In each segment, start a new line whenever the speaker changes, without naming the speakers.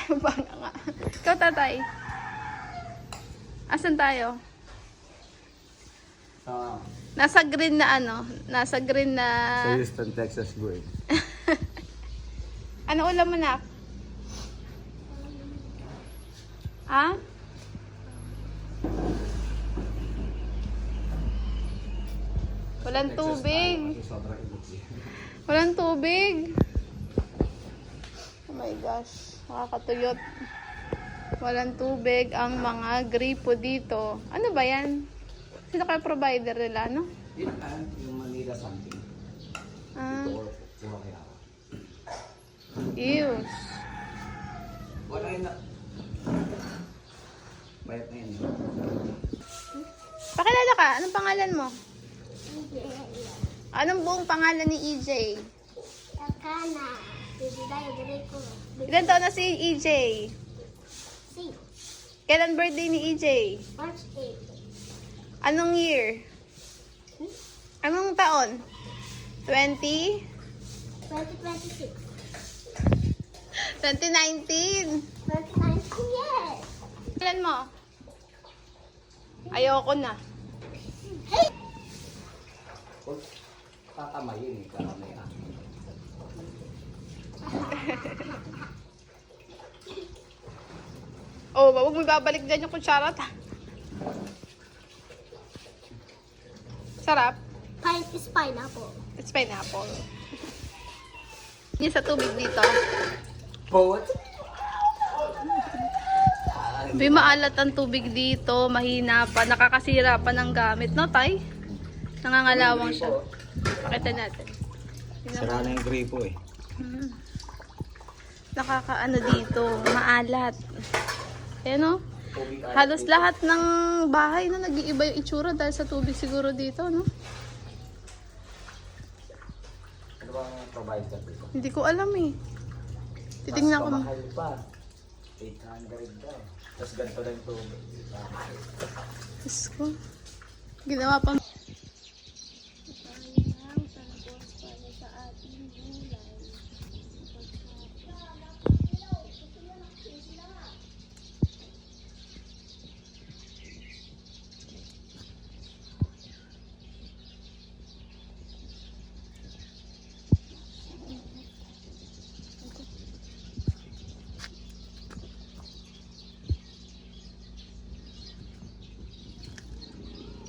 Banga nga. Ikaw, tatay. Asan tayo? Nasa green na ano? Nasa green na...
Sa Houston, Texas, boy.
Ano ulam mo, nak? Ha? Walang tubig. Walang tubig. Oh my gosh. Nakakatuyot. Walang tubig ang mga gripo dito. Ano ba yan? Sino kayo provider nila, no?
Yung Manila something.
Ah.
Ito or puro kaya.
Ew.
Wala yun na. Bayat na yun.
Pakilala ka. Anong pangalan mo? Anong buong pangalan ni EJ?
Akana. Bibidayo ko.
Ilan taon na si EJ?
Si.
Kailan birthday ni EJ?
March 8.
Anong year? Anong taon? 20?
2026.
2019?
2019, yes.
Kailan mo? Ayoko na.
Hey!
Tatamayin eh. Karamay ah.
Oh, wag mo babalik dyan yung kutsara. Sarap.
Pine is pineapple.
It's pineapple. Yung sa tubig dito.
Poet?
May maalat ang tubig dito. Mahina pa. Nakakasira pa ng gamit. No, tay? Nangangalawang siya. Pakita natin.
Sira na yung gripo eh.
Nakakaano dito. Maalat. Ayan o. Halos lahat ng bahay na nag-iiba yung itsura dahil sa tubig siguro dito, no?
Ano ba ang provide ka dito?
Hindi ko alam eh. Titingnan ko.
Mas mahal pa. 800 daw. Tapos ganito lang ito.
Diyos ko. Ginawa pa.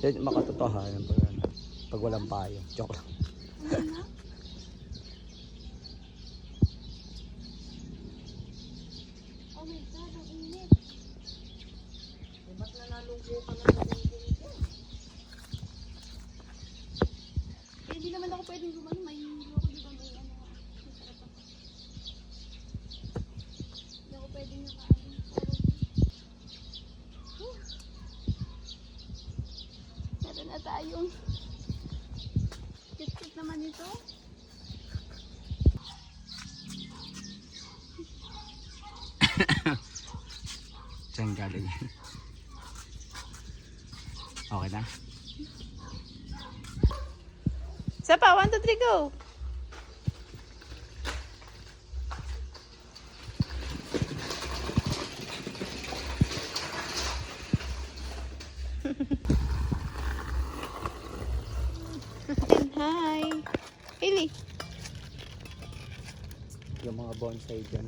Yan, makatotohanan pa yan. Pag walang payo. Joke lang.
Oh my God, ang init.
Ba't nanalugo ka na dito? Hindi naman ako pwedeng gumano. May hindi ako, di ba? May ano. Masarap ako. Hindi ako pwedeng nakaano. Meron na tayong cute naman ito.
Saan galing? Okay na?
Isa pa, 1, 2, 3, go! Hi! Hailey!
Yung mga bonsai dyan.